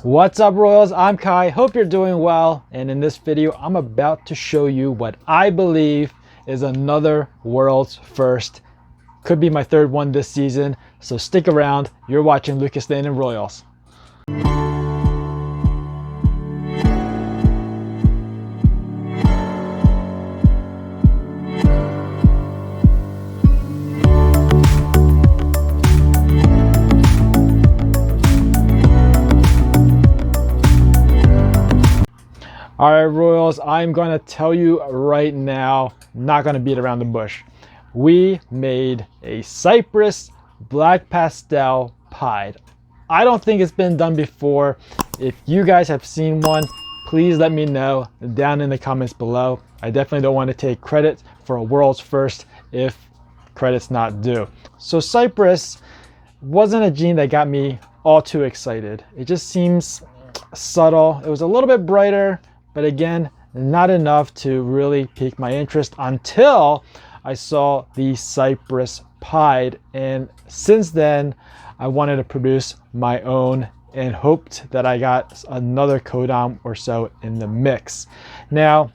What's up, Royals? I'm Kai. Hope you're doing well. And in this video, I'm about to show you what I believe is another world's first. Could be my third one this season. So stick around. You're watching Lucas Lane and Royals. All right, Royals, I'm going to tell you right now, not going to beat around the bush. We made a Cypress black pastel pied. I don't think it's been done before. If you guys have seen one, please let me know down in the comments below. I definitely don't want to take credit for a world's first if credit's not due. So Cypress wasn't a gene that got me all too excited. It just seems subtle. It was a little bit brighter, but again, not enough to really pique my interest until I saw the Cypress pied. And since then, I wanted to produce my own and hoped that I got another codon or so in the mix. Now,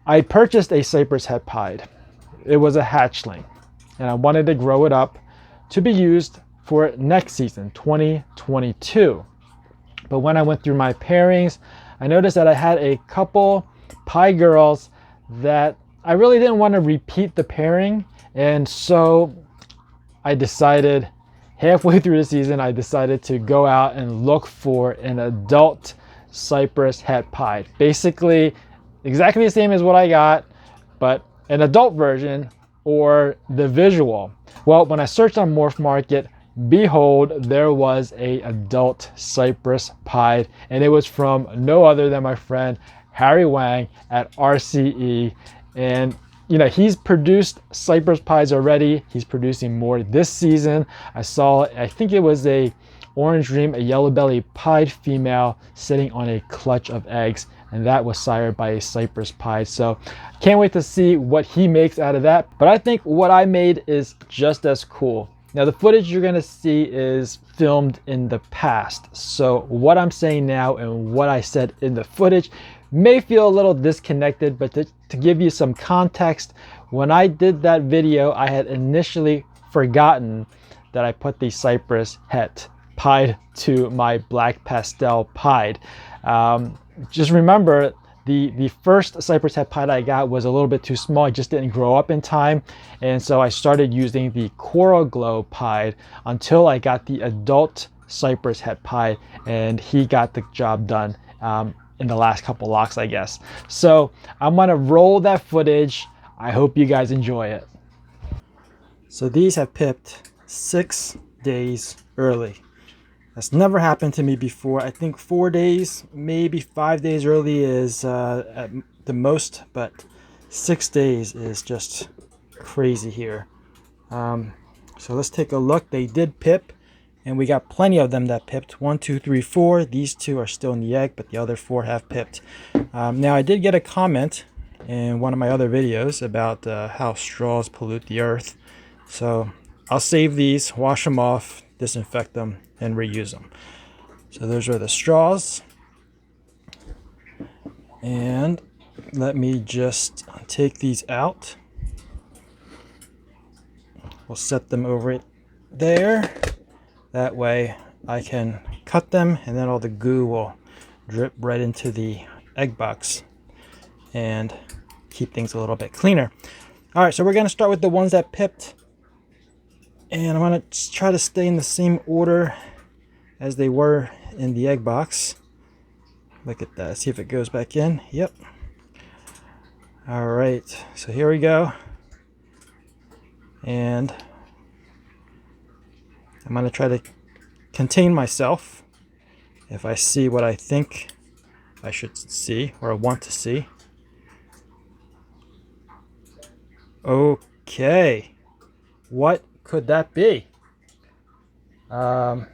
I purchased a Cypress het pied. It was a hatchling, and I wanted to grow it up to be used for next season, 2022. But when I went through my pairings, I noticed that I had a couple pie girls that I really didn't want to repeat the pairing. And so I decided halfway through the season, I decided to go out and look for an adult Cypress het pied. Basically, exactly the same as what I got, but an adult version or the visual. Well, when I searched on Morph Market, behold, there was a adult Cypress pied, and it was from no other than my friend Harry Wang at RCE. And you know, he's produced Cypress pies already. He's producing more this season. I saw, I think it was a Orange Dream, a yellow belly pied female sitting on a clutch of eggs, and that was sired by a Cypress pied. So can't wait to see what he makes out of that. But I think what I made is just as cool. Now, the footage you're gonna see is filmed in the past. So what I'm saying now and what I said in the footage may feel a little disconnected, but to give you some context, when I did that video, I had initially forgotten that I put the Cypress het pied to my black pastel pied. Just remember, the first Cypress het pied I got was a little bit too small. It just didn't grow up in time. And so I started using the Coral Glow pied until I got the adult Cypress het pied, and he got the job done in the last couple locks, I guess. So I'm gonna roll that footage. I hope you guys enjoy it. So these have pipped 6 days early. That's never happened to me before. I think 4 days, maybe 5 days early is at the most, but 6 days is just crazy here. So let's take a look. They did pip, and we got plenty of them that pipped. 1, 2, 3, 4. These 2 are still in the egg, but the other 4 have pipped. Now, I did get a comment in one of my other videos about how straws pollute the earth. So I'll save these, wash them off, disinfect them, and reuse them. So those are the straws. And let me just take these out. We'll set them over it there. That way I can cut them, and then all the goo will drip right into the egg box and keep things a little bit cleaner. All right, so we're gonna start with the ones that pipped. And I'm gonna try to stay in the same order as they were in the egg box. Look at that, see if it goes back in. Yep. All right, so here we go. And I'm gonna try to contain myself if I see what I think I should see or I want to see. Okay, what could that be? I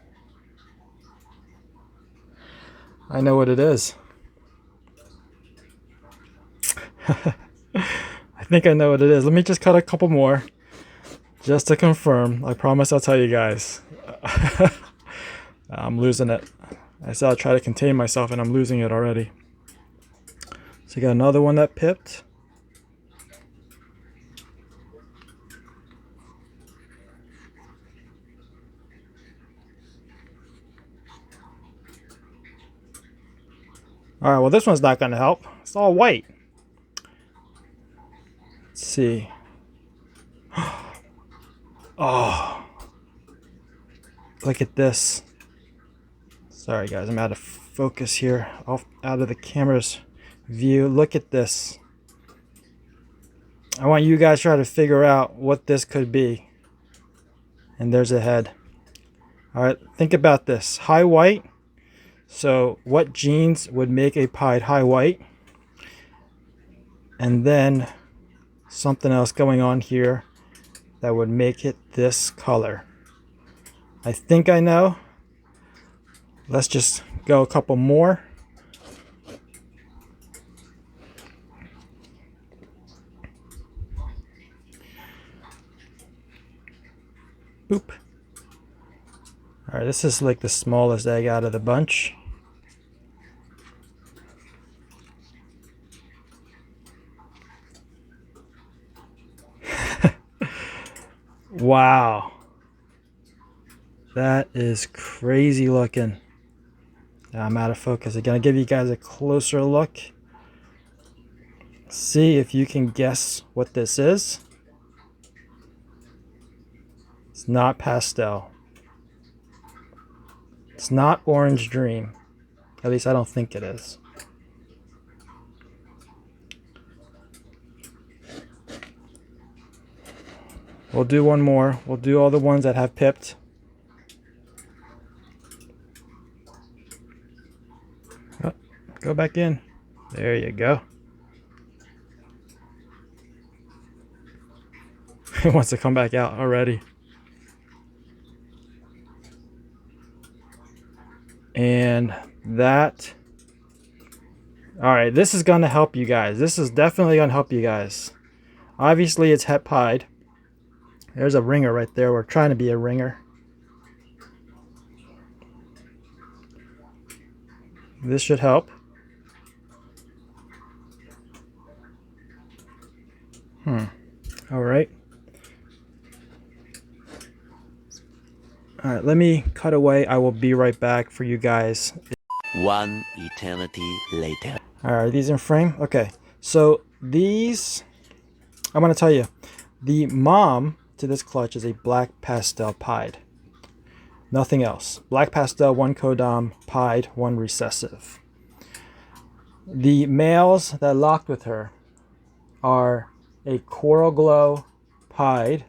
know what it is. I think I know what it is. Let me just cut a couple more just to confirm. I promise I'll tell you guys. I'm losing it. I said I'll try to contain myself and I'm losing it already. So you got another one that pipped. All right, well this one's not going to help. It's all white. Let's see. Oh, look at this. Sorry guys, I'm out of focus here, out of the camera's view. Look at this. I want you guys to try to figure out what this could be. And there's a head. All right, think about this. High white. So what genes would make a pied high white? And then something else going on here that would make it this color. I think I know. Let's just go a couple more. Boop. All right, this is like the smallest egg out of the bunch. Wow. That is crazy looking. I'm out of focus. I'm gonna give you guys a closer look. See if you can guess what this is. It's not Pastel. It's not Orange Dream. At least I don't think it is. We'll do one more. We'll do all the ones that have pipped. Oh, go back in. There you go. It wants to come back out already. And that. All right, this is going to help you guys. This is definitely going to help you guys. Obviously, it's het pied. There's a ringer right there. We're trying to be a ringer. This should help. All right. All right, let me cut away. I will be right back for you guys. One eternity later. All right, are these in frame? Okay, so these, I'm going to tell you, the mom to this clutch is a black pastel pied. Nothing else. Black pastel, one codom, pied, one recessive. The males that locked with her are a coral glow pied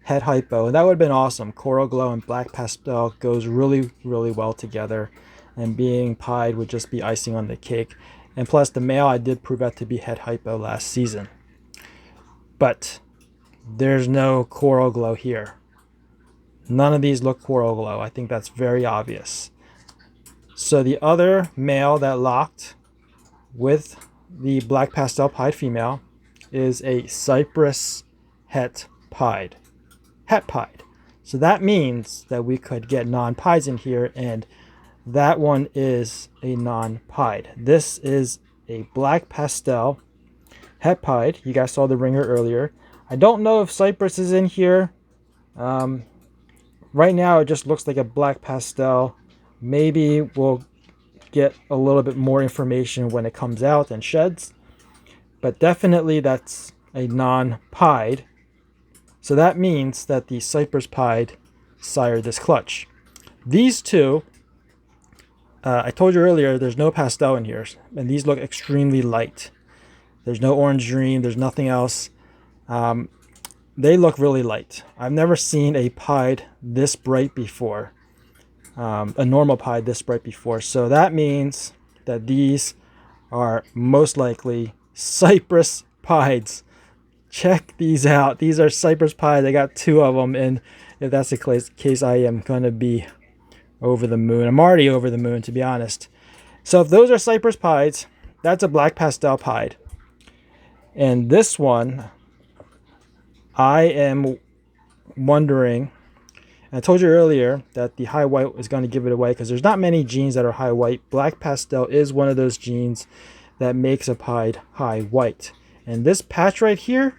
het hypo. That would have been awesome. Coral glow and black pastel goes really, really well together. And being pied would just be icing on the cake. And plus the male, I did prove that to be het hypo last season. But there's no coral glow here. None of these look coral glow. I think that's very obvious. So the other male that locked with the black pastel pied female is a Cypress het pied. Het pied. So that means that we could get non-pieds in here, and that one is a non-pied. This is a black pastel het pied. You guys saw the ringer earlier. I don't know if Cypress is in here. Right now it just looks like a black pastel. Maybe we'll get a little bit more information when it comes out and sheds. But definitely that's a non-pied. So that means that the Cypress pied sired this clutch. These two, I told you earlier, there's no pastel in here. And these look extremely light. There's no orange dream. There's nothing else. They look really light. I've never seen a pied this bright before. A normal pied this bright before. So that means that these are most likely Cypress pieds. Check these out. These are Cypress pieds. I got two of them. And if that's the case, I am going to be over the moon. I'm already over the moon, to be honest. So if those are Cypress pieds, that's a black pastel pied. And this one, I am wondering, I told you earlier that the high white is going to give it away because there's not many jeans that are high white. Black pastel is one of those jeans that makes a pied high white. And this patch right here,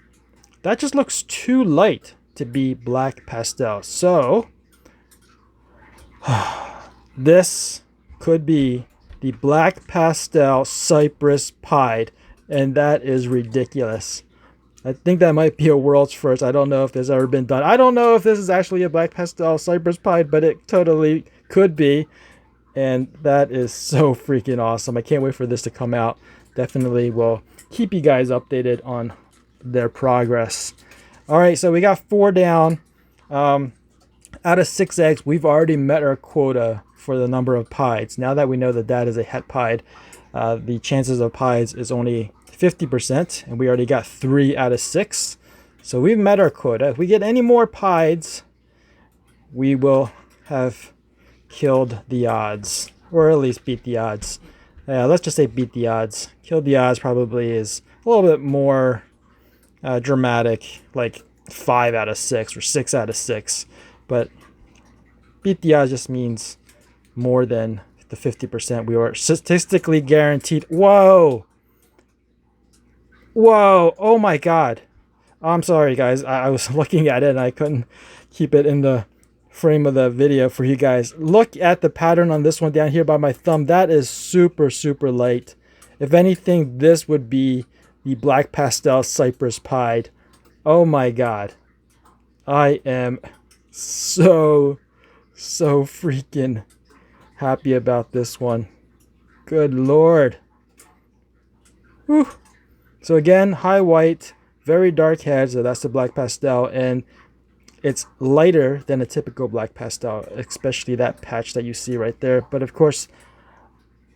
that just looks too light to be black pastel. So this could be the black pastel Cypress pied, and that is ridiculous. I think that might be a world's first. I don't know if this has ever been done. I don't know if this is actually a black pastel Cypress pied, but it totally could be. And that is so freaking awesome. I can't wait for this to come out. Definitely will keep you guys updated on their progress. All right, so we got 4 down. Out of 6 eggs, we've already met our quota for the number of pieds. Now that we know that that is a het pied, the chances of pieds is only 50%, and we already got 3 out of 6. So we've met our quota. If we get any more pieds, we will have killed the odds, or at least beat the odds. Let's just say beat the odds. Kill the odds probably is a little bit more dramatic, like 5 out of 6 or 6 out of 6. But beat the odds just means more than the 50% we are statistically guaranteed. Whoa! Whoa! Oh my God! I'm sorry, guys. I was looking at it and I couldn't keep it in the frame of the video for you guys. Look at the pattern on this one down here by my thumb. That is super, super light. If anything, this would be the black pastel Cypress pied. Oh my God. I am so freaking happy about this one. Good Lord. Whew. So again, high white, very dark head, so that's the black pastel, and it's lighter than a typical black pastel, especially that patch that you see right there. But of course,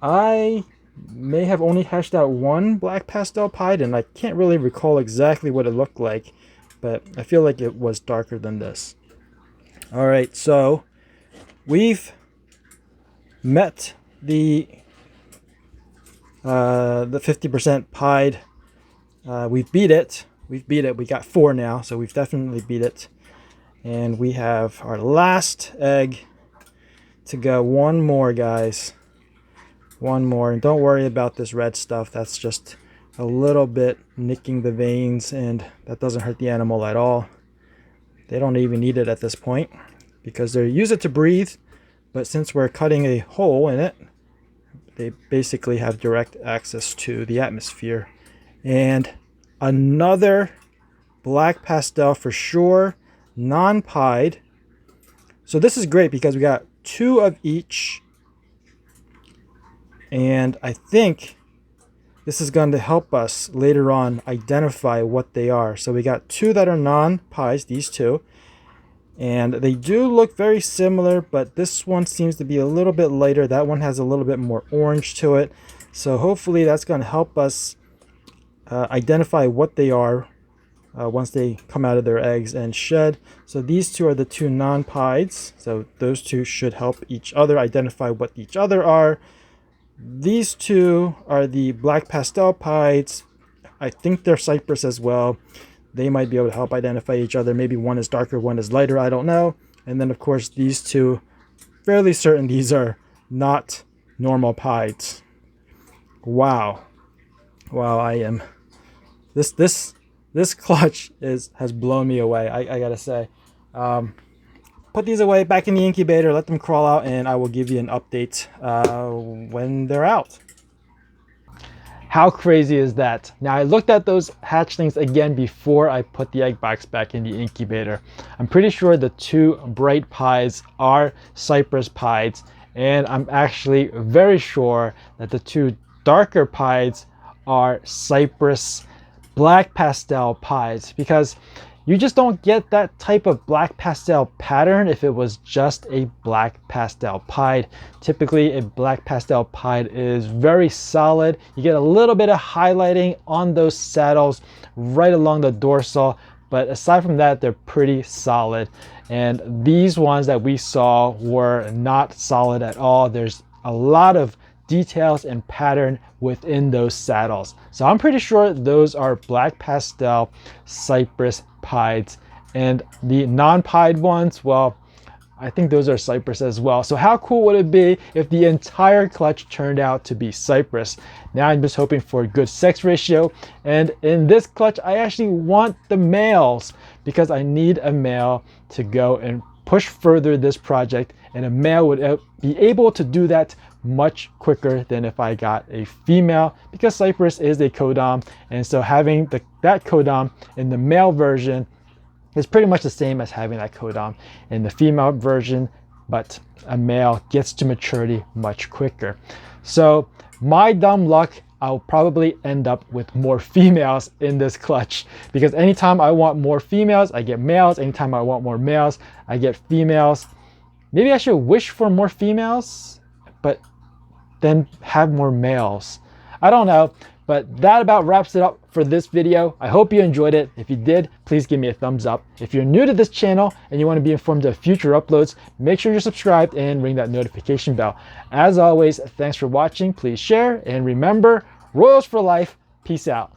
I may have only hashed out one black pastel pied, and I can't really recall exactly what it looked like, but I feel like it was darker than this. All right, so we've met the 50% pied. We've beat it. We've beat it. We got 4 now, so we've definitely beat it. And we have our last egg to go. One more, guys. One more. And don't worry about this red stuff. That's just a little bit nicking the veins, and that doesn't hurt the animal at all. They don't even need it at this point because they use it to breathe. But since we're cutting a hole in it, they basically have direct access to the atmosphere. And another black pastel for sure, non-pied. So this is great because we got 2 of each, and I think this is going to help us later on identify what they are. So we got 2 that are non-pies, these 2, and they do look very similar, but this one seems to be a little bit lighter. That one has a little bit more orange to it. So hopefully that's going to help us identify what they are once they come out of their eggs and shed. So these 2 are the 2 non-pieds. So those 2 should help each other identify what each other are. These 2 are the black pastel pieds. I think they're Cypress as well. They might be able to help identify each other. Maybe one is darker, one is lighter. I don't know. And then of course these 2, fairly certain these are not normal pieds. Wow. Wow, I am. This clutch has blown me away. I gotta say. Put these away back in the incubator. Let them crawl out, and I will give you an update when they're out. How crazy is that? Now I looked at those hatchlings again before I put the egg box back in the incubator. I'm pretty sure the 2 bright pies are Cypress pieds, and I'm actually very sure that the 2 darker pieds are Cypress black pastel pieds, because you just don't get that type of black pastel pattern if it was just a black pastel pied. Typically a black pastel pied is very solid. You get a little bit of highlighting on those saddles right along the dorsal, but aside from that, they're pretty solid. And these ones that we saw were not solid at all. There's a lot of details and pattern within those saddles. So I'm pretty sure those are black pastel Cypress pieds. And the non-pied ones, well, I think those are Cypress as well. So how cool would it be if the entire clutch turned out to be Cypress? Now I'm just hoping for a good sex ratio. And in this clutch, I actually want the males because I need a male to go and push further this project, and a male would be able to do that much quicker than if I got a female, because Cypress is a codom, and so having that codom in the male version is pretty much the same as having that codom in the female version, but a male gets to maturity much quicker. So my dumb luck, I'll probably end up with more females in this clutch, because anytime I want more females, I get males. Anytime I want more males, I get females. Maybe I should wish for more females, but then have more males. I don't know, but that about wraps it up for this video. I hope you enjoyed it. If you did, please give me a thumbs up. If you're new to this channel and you want to be informed of future uploads, make sure you're subscribed and ring that notification bell. As always, thanks for watching. Please share, and remember, Royals for life. Peace out.